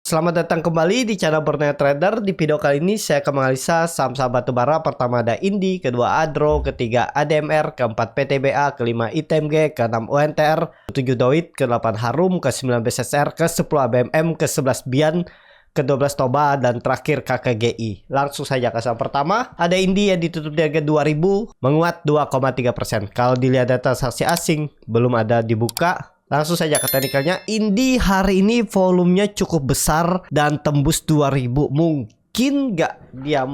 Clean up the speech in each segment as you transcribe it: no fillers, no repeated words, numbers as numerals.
Selamat datang kembali di channel Borneo Trader. Di video kali ini saya akan menganalisa saham-saham batubara. Pertama ada Indi, kedua Adro, ketiga ADMR, keempat PTBA, kelima ITMG, keenam UNTR, ketujuh Doit, ke-8 Harum, ke-9 BSSR, ke-10 ABMM, ke-11 Bian, ke-12 Toba, dan terakhir KKGI. Langsung saja ke saham pertama. Ada Indi yang ditutup di harga 2000, menguat 2,3%. Kalau dilihat data transaksi asing, belum ada dibuka. Langsung saja ke teknikalnya. Indi hari ini volumenya cukup besar dan tembus 2000. Mungkin nggak dia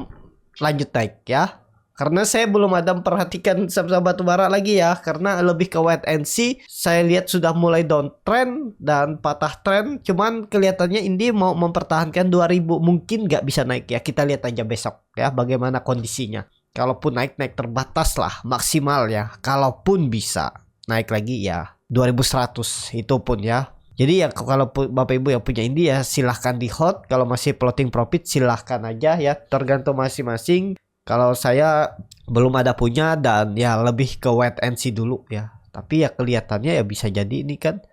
lanjut naik ya. Karena saya belum ada memperhatikan saham-saham batubara lagi ya. Karena lebih ke wait and see. Saya lihat sudah mulai downtrend dan patah trend. Cuman kelihatannya Indi mau mempertahankan 2000. Mungkin nggak bisa naik ya. Kita lihat aja besok ya bagaimana kondisinya. Kalaupun naik terbatas lah maksimal ya. Kalaupun bisa naik lagi ya 2100 itu pun ya. Jadi ya kalau Bapak Ibu yang punya Indi ya silahkan di hold. Kalau masih floating profit silahkan aja ya. Tergantung masing-masing. Kalau saya belum ada punya dan ya lebih ke wait and see dulu ya. Tapi ya kelihatannya ya bisa jadi ini kan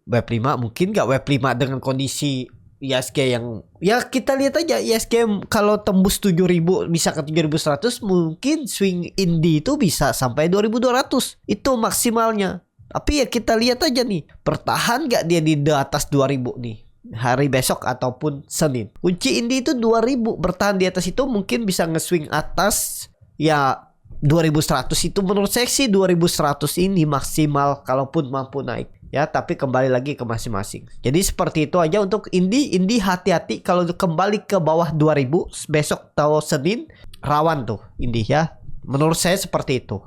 web 5 mungkin nggak web 5 dengan kondisi ISG yang ya kita lihat aja ISG kalau tembus 7000 bisa ke 7100 mungkin swing Indi itu bisa sampai 2200 itu maksimalnya. Tapi ya kita lihat aja nih bertahan gak dia di atas 2000 nih hari besok ataupun Senin. Kunci Indi itu 2000 bertahan di atas itu mungkin bisa nge-swing atas ya 2100 itu menurut saya sih 2100 ini maksimal kalaupun mampu naik ya, tapi kembali lagi ke masing-masing. Jadi seperti itu aja untuk Indi hati-hati kalau kembali ke bawah 2000 besok atau Senin rawan tuh Indi ya. Menurut saya seperti itu.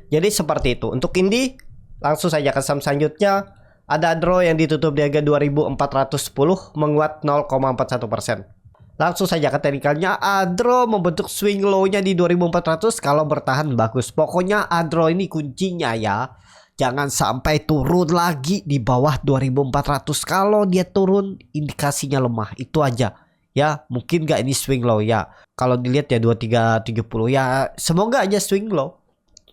Jadi seperti itu untuk Indi. Langsung saja ke saham selanjutnya. Ada Adro yang ditutup di harga 2410 menguat 0,41%. Langsung saja ke teknikalnya. Adro membentuk swing low-nya di 2400. Kalau bertahan bagus. Pokoknya Adro ini kuncinya ya. Jangan sampai turun lagi di bawah 2400. Kalau dia turun indikasinya lemah. Itu aja. Ya mungkin gak ini swing low ya. Kalau dilihat ya 2370 ya. Semoga aja swing low.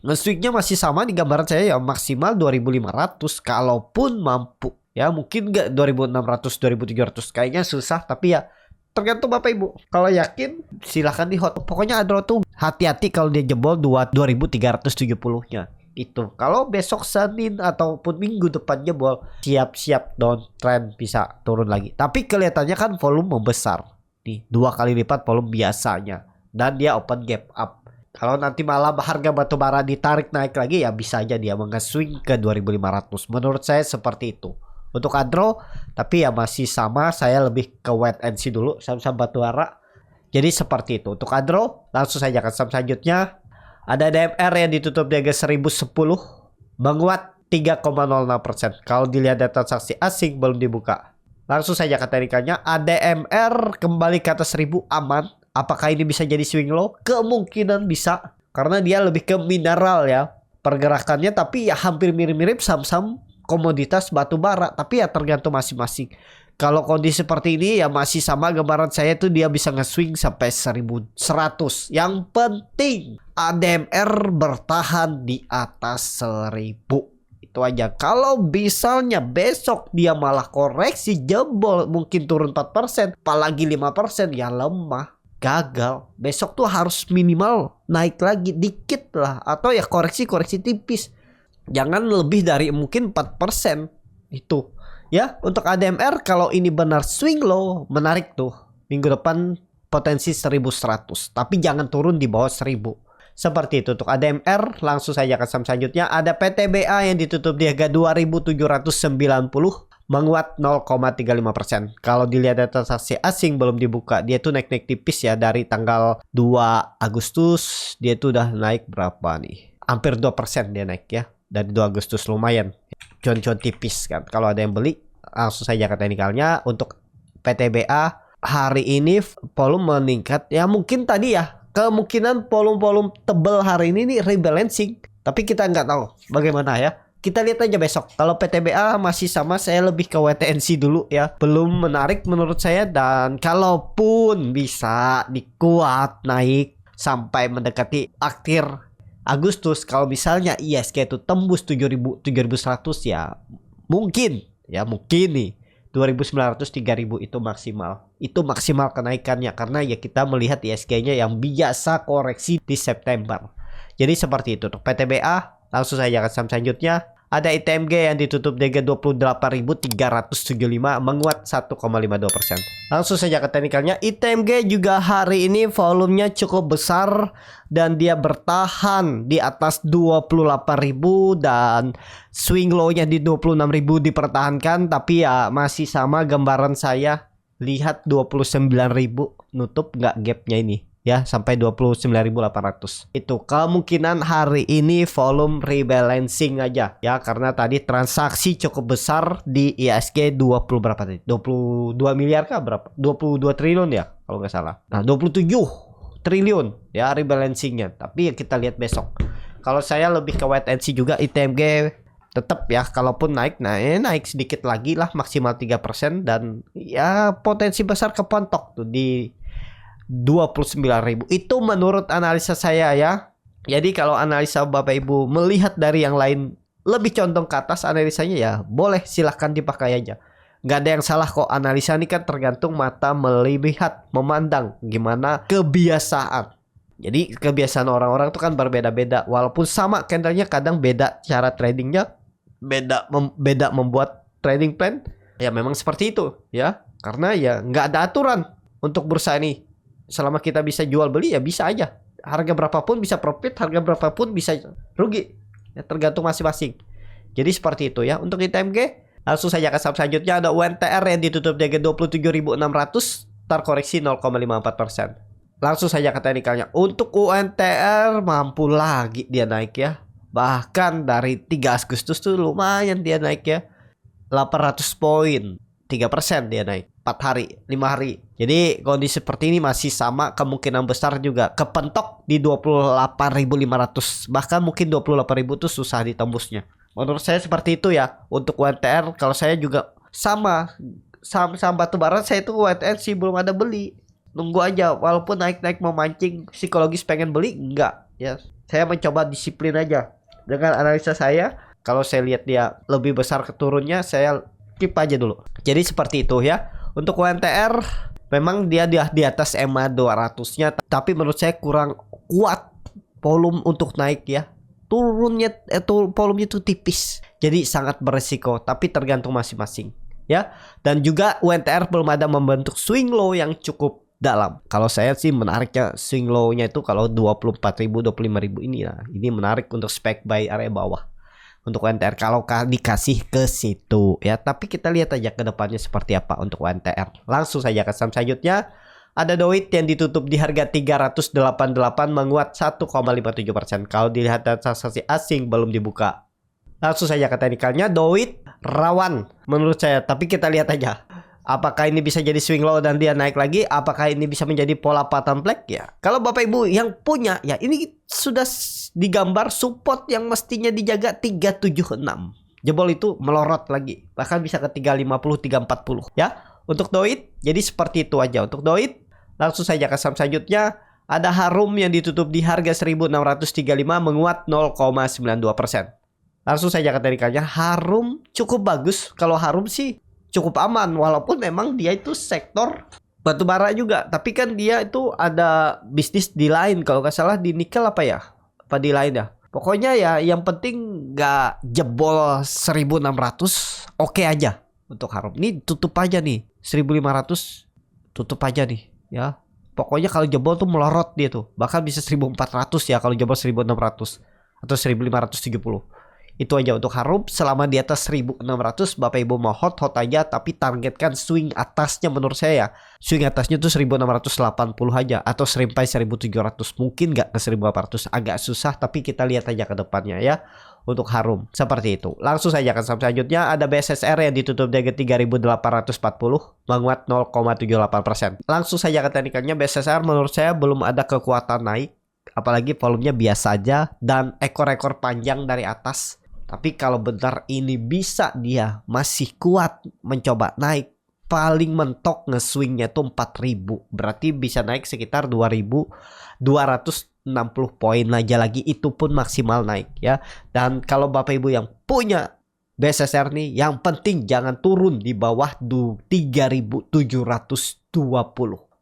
Nge-swingnya masih sama di gambaran saya ya maksimal 2500 kalaupun mampu ya, mungkin nggak 2600 2700 kayaknya susah, tapi ya tergantung Bapak Ibu. Kalau yakin silahkan di hot. Pokoknya Adro tuh hati-hati kalau dia jebol 2370 nya itu. Kalau besok Senin ataupun minggu depan jebol siap-siap downtrend bisa turun lagi. Tapi kelihatannya kan volume membesar nih 2 kali lipat volume biasanya dan dia open gap up. Kalau nanti malam harga batubara ditarik naik lagi ya bisa aja dia nge-swing ke 2500. Menurut saya seperti itu untuk Adro. Tapi ya masih sama, saya lebih ke wait and see dulu saham-saham batubara. Jadi seperti itu untuk Adro. Langsung saja ke saham selanjutnya. Ada DMR yang ditutup di harga 1010 menguat 3,06%. Kalau dilihat data transaksi asing belum dibuka. Langsung saja ke teknikalnya. ADMR kembali ke atas 1000 aman. Apakah ini bisa jadi swing low? Kemungkinan bisa. Karena dia lebih ke mineral ya pergerakannya. Tapi ya hampir mirip-mirip saham-saham komoditas batubara. Tapi ya tergantung masing-masing. Kalau kondisi seperti ini ya masih sama gambaran saya tuh dia bisa nge-swing sampai 1100. Yang penting ADMR bertahan di atas 1000. Itu aja. Kalau misalnya besok dia malah koreksi jebol mungkin turun 4%. Apalagi 5% ya lemah. Gagal. Besok tuh harus minimal naik lagi dikit lah. Atau ya koreksi tipis. Jangan lebih dari mungkin 4%. Itu ya untuk ADMR. Kalau ini benar swing low menarik tuh. Minggu depan potensi 1100. Tapi jangan turun di bawah 1000. Seperti itu untuk ADMR. Langsung saja ke saham selanjutnya. Ada PTBA yang ditutup di harga 2790 menguat 0,35%. Kalau dilihat data transaksi asing belum dibuka, dia tuh naik-naik tipis ya dari tanggal 2 Agustus. Dia tuh udah naik berapa nih? Hampir 2% dia naik ya. Dari 2 Agustus lumayan. Cuan-cuan tipis kan. Kalau ada yang beli, langsung saja ke teknikalnya. Untuk PTBA hari ini volume meningkat. Ya mungkin tadi ya kemungkinan volume tebel hari ini nih rebalancing. Tapi kita nggak tahu bagaimana ya. Kita lihat aja besok. Kalau PTBA masih sama, saya lebih ke WTNC dulu ya. Belum menarik menurut saya. Dan kalaupun bisa dikuat naik sampai mendekati akhir Agustus. Kalau misalnya ISG itu tembus 7100 ya mungkin nih 2.900 3.000 itu maksimal. Itu maksimal kenaikannya karena ya kita melihat ISG-nya yang biasa koreksi di September. Jadi seperti itu untuk PTBA. Langsung saja ke saham selanjutnya. Ada ITMG yang ditutup DG 28.375 menguat 1,52%. Langsung saja ke teknikalnya. ITMG juga hari ini volumenya cukup besar dan dia bertahan di atas 28.000 dan swing low-nya di 26.000 dipertahankan, tapi ya masih sama gambaran saya. Lihat 29.000 nutup nggak gapnya ini ya sampai 29.800. Itu kemungkinan hari ini volume rebalancing aja ya karena tadi transaksi cukup besar di ISG 20 berapa tadi? 22 miliar kah berapa? 22 triliun ya kalau nggak salah. Nah, 27 triliun ya rebalancingnya. Tapi ya kita lihat besok. Kalau saya lebih ke wait and see juga. ITMG tetap ya kalaupun naik naik sedikit lagi lah maksimal 3% dan ya potensi besar kepontok tuh di 29.000. Itu menurut analisa saya ya. Jadi kalau analisa Bapak Ibu melihat dari yang lain lebih condong ke atas analisanya ya boleh silahkan dipakai aja. Nggak ada yang salah kok. Analisa ini kan tergantung mata melihat, memandang gimana kebiasaan. Jadi kebiasaan orang-orang itu kan berbeda-beda. Walaupun sama candlenya kadang beda cara tradingnya, beda membuat trading plan. Ya memang seperti itu ya. Karena ya nggak ada aturan untuk bursa ini. Selama kita bisa jual beli ya bisa aja. Harga berapapun bisa profit, harga berapapun bisa rugi. Ya tergantung masing-masing. Jadi seperti itu ya. Untuk ITMG, langsung saja ke saham selanjutnya. Ada UNTR yang ditutup di 27.600, terkoreksi 0,54%. Langsung saja ke teknikalnya. Untuk UNTR mampu lagi dia naik ya. Bahkan dari 3 Agustus tuh lumayan dia naik ya. 800 poin. 3% dia naik 4 hari 5 hari. Jadi kondisi seperti ini masih sama, kemungkinan besar juga kepentok di 28.500, bahkan mungkin 28.000 tuh susah ditembusnya. Menurut saya seperti itu ya. Untuk WTR kalau saya juga sama, saham batubara saya itu WTR sih belum ada beli, nunggu aja. Walaupun naik-naik memancing psikologis pengen beli enggak ya. Saya mencoba disiplin aja dengan analisa saya. Kalau saya lihat dia lebih besar keturunnya, saya skip aja dulu. Jadi seperti itu ya. Untuk UNTR memang dia di atas EMA 200-nya, tapi menurut saya kurang kuat volume untuk naik ya. Turunnya volumenya itu tipis. Jadi sangat beresiko, tapi tergantung masing-masing ya. Dan juga UNTR belum ada membentuk swing low yang cukup dalam. Kalau saya sih menariknya swing low-nya itu kalau 24.000 25.000 ini ya. Ini menarik untuk spek buy area bawah. Untuk UNTR kalau dikasih ke situ ya. Tapi kita lihat aja ke depannya seperti apa untuk UNTR. Langsung saja ke saham selanjutnya. Ada Doit yang ditutup di harga 388 menguat 1,57%. Kalau dilihat transaksi asing belum dibuka. Langsung saja ke teknikalnya. Doit rawan menurut saya. Tapi kita lihat aja. Apakah ini bisa jadi swing low dan dia naik lagi? Apakah ini bisa menjadi pola pattern black ya? Kalau Bapak Ibu yang punya ya, ini sudah digambar support yang mestinya dijaga 376. Jebol itu melorot lagi. Bahkan bisa ke 350, 340 ya. Untuk Doit jadi seperti itu aja. Untuk Doit langsung saja ke saham selanjutnya. Ada Harum yang ditutup di harga 1635 menguat 0,92%. Langsung saja ke teknikalnya. Harum cukup bagus. Kalau Harum sih cukup aman, walaupun memang dia itu sektor batubara juga, tapi kan dia itu ada bisnis di lain, kalau nggak salah di nikel apa ya, apa di lain ya. Pokoknya ya yang penting nggak jebol 1600, oke aja untuk Harum. Ini tutup aja nih 1500, tutup aja nih ya. Pokoknya kalau jebol tuh melorot dia tuh, bahkan bisa 1400 ya kalau jebol 1600 atau 1570. Itu aja untuk Harum. Selama di atas 1600 Bapak Ibu mau hot aja, tapi targetkan swing atasnya. Menurut saya ya swing atasnya tuh 1680 aja atau sampai 1700. Mungkin nggak ke 1800, agak susah, tapi kita lihat aja ke depannya ya. Untuk Harum seperti itu. Langsung saja ke saham selanjutnya. Ada BSSR yang ditutup di 3840 menguat 0,78%. Langsung saja ke teknikalnya. BSSR menurut saya belum ada kekuatan naik, apalagi volumenya biasa aja dan ekor-ekor panjang dari atas. Tapi kalau benar ini bisa dia masih kuat mencoba naik, paling mentok nge-swingnya tuh 4000. Berarti bisa naik sekitar 2260 poin aja lagi, itu pun maksimal naik ya. Dan kalau Bapak Ibu yang punya BSSR nih, yang penting jangan turun di bawah 3.720.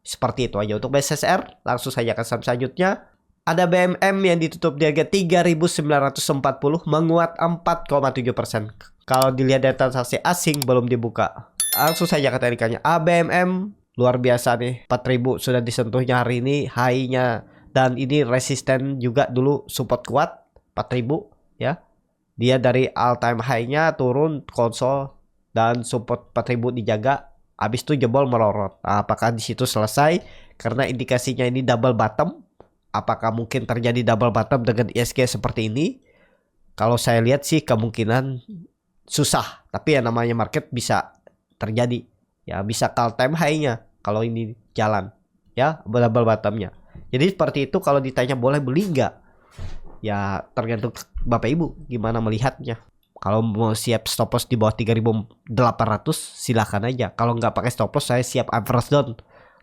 Seperti itu aja untuk BSSR. Langsung saja ke saham selanjutnya. Ada BMM yang ditutup di harga 3.940, menguat 4,7%. Kalau dilihat dari transaksi asing belum dibuka. Langsung saja ke teknikalnya. ABMM luar biasa nih, 4.000 sudah disentuhnya hari ini high-nya, dan ini resisten juga dulu, support kuat 4.000 ya. Dia dari all time high-nya turun konsol dan support 4.000 dijaga. Habis itu jebol melorot. Nah, apakah di situ selesai? Karena indikasinya ini double bottom. Apakah mungkin terjadi double bottom dengan ISG seperti ini? Kalau saya lihat sih kemungkinan susah. Tapi ya namanya market bisa terjadi. Ya bisa ke all time high-nya kalau ini jalan. Ya double bottomnya. Jadi seperti itu. Kalau ditanya boleh beli nggak? Ya tergantung Bapak Ibu gimana melihatnya. Kalau mau siap stop loss di bawah 3.800 silahkan aja. Kalau nggak pakai stop loss saya siap average down.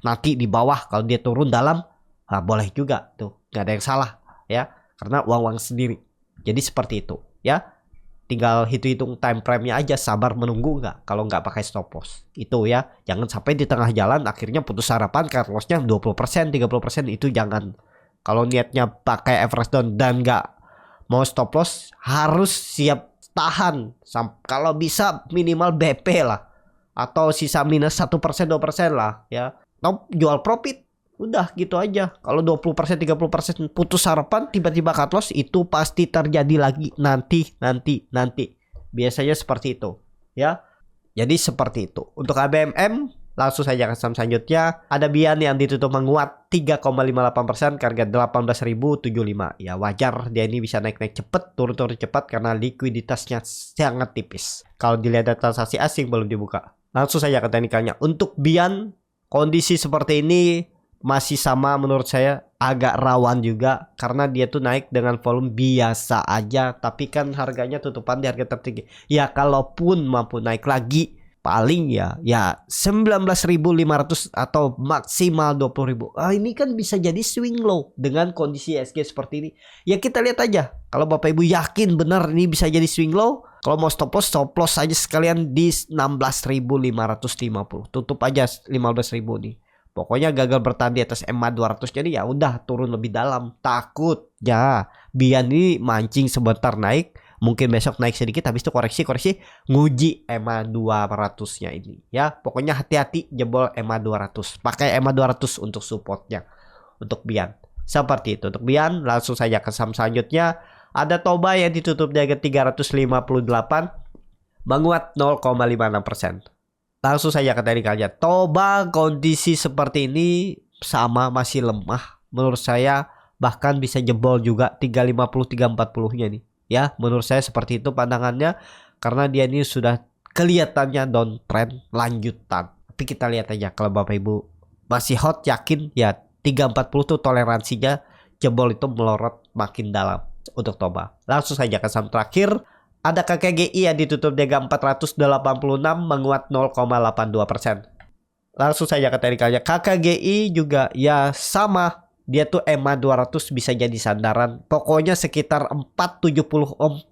Nanti di bawah kalau dia turun dalam, nah boleh juga tuh, nggak ada yang salah ya. Karena uang sendiri. Jadi seperti itu ya. Tinggal hitung-hitung time frame-nya aja, sabar menunggu nggak. Kalau nggak pakai stop loss itu ya. Jangan sampai di tengah jalan akhirnya putus harapan, cut loss-nya 20%, 30% itu jangan. Kalau niatnya pakai average down dan nggak mau stop loss, harus siap tahan. Kalau bisa minimal BP lah. Atau sisa minus 1%, 2% lah ya. Atau jual profit. Udah gitu aja. Kalau 20%, 30% putus harapan, tiba-tiba cut loss, itu pasti terjadi lagi nanti. Biasanya seperti itu ya. Jadi seperti itu. Untuk ABMM, langsung saja ke saham selanjutnya. Ada Bian yang ditutup menguat 3,58% ke harga 18.075. Ya wajar dia ini bisa naik-naik cepat, turun-turun cepat karena likuiditasnya sangat tipis. Kalau dilihat dari transaksi asing belum dibuka. Langsung saja ke teknikalnya. Untuk Bian, kondisi seperti ini masih sama menurut saya, agak rawan juga karena dia tuh naik dengan volume biasa aja, tapi kan harganya tutupan di harga tertinggi. Ya kalaupun mampu naik lagi paling ya 19.500 atau maksimal 20.000. Ini kan bisa jadi swing low dengan kondisi ISG seperti ini. Ya kita lihat aja. Kalau Bapak Ibu yakin benar ini bisa jadi swing low, kalau mau stop loss aja sekalian di 16.550. Tutup aja 15.000 nih. Pokoknya gagal bertahan di atas EMA 200, jadi ya udah turun lebih dalam. Takutnya Bian ini mancing sebentar naik, mungkin besok naik sedikit, habis itu koreksi nguji EMA 200-nya ini ya. Pokoknya hati-hati jebol EMA 200. Pakai EMA 200 untuk supportnya untuk Bian. Seperti itu untuk Bian. Langsung saja ke saham selanjutnya. Ada Toba yang ditutup di harga 358, menguat 0,56%. Langsung saja ke teknikalnya. Toba kondisi seperti ini sama masih lemah. Menurut saya bahkan bisa jebol juga 350 340-nya nih. Ya, menurut saya seperti itu pandangannya karena dia ini sudah kelihatannya downtrend lanjutan. Tapi kita lihat aja kalau Bapak Ibu masih hot, yakin ya 340 tuh toleransinya jebol itu melorot makin dalam untuk Toba. Langsung saja ke saham terakhir. Ada KKGI yang ditutup di harga 486, menguat 0,82%. Langsung saja ke teknikalnya. KKGI juga ya sama. Dia tuh EMA 200 bisa jadi sandaran. Pokoknya sekitar 470,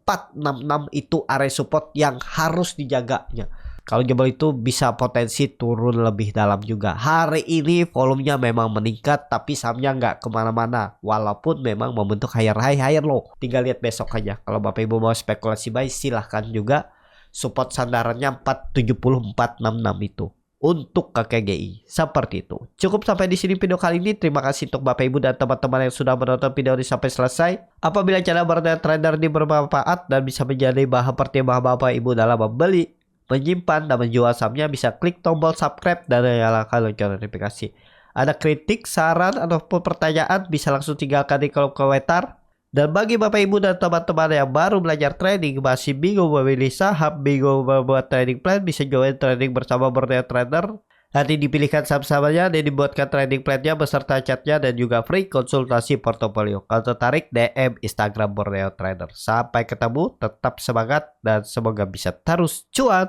466 itu area support yang harus dijaganya. Kalau jebol itu bisa potensi turun lebih dalam juga. Hari ini volumenya memang meningkat, tapi sahamnya nggak kemana-mana. Walaupun memang membentuk higher high, higher low. Tinggal lihat besok aja. Kalau Bapak Ibu mau spekulasi buy, silahkan juga. Support sandarannya 470, 466 itu. Untuk KKGI. Seperti itu. Cukup sampai di sini video kali ini. Terima kasih untuk Bapak Ibu dan teman-teman yang sudah menonton video ini sampai selesai. Apabila channel Bernard Trader ini bermanfaat dan bisa menjadi bahan pertimbangan Bapak Ibu dalam membeli, menyimpan dan menjual sahamnya, bisa klik tombol subscribe dan nyalakan lonceng notifikasi. Ada kritik, saran ataupun pertanyaan bisa langsung tinggalkan di kolom komentar. Dan bagi Bapak Ibu dan teman-teman yang baru belajar trading, masih bingung memilih saham, bingung membuat trading plan, bisa join trading bersama Bernard Trader. Nanti dipilihkan saham-sahamnya dan dibuatkan trading plan-nya beserta chatnya dan juga free konsultasi portofolio. Kalau tertarik, DM Instagram Bernard Trader. Sampai ketemu, tetap semangat dan semoga bisa terus cuan.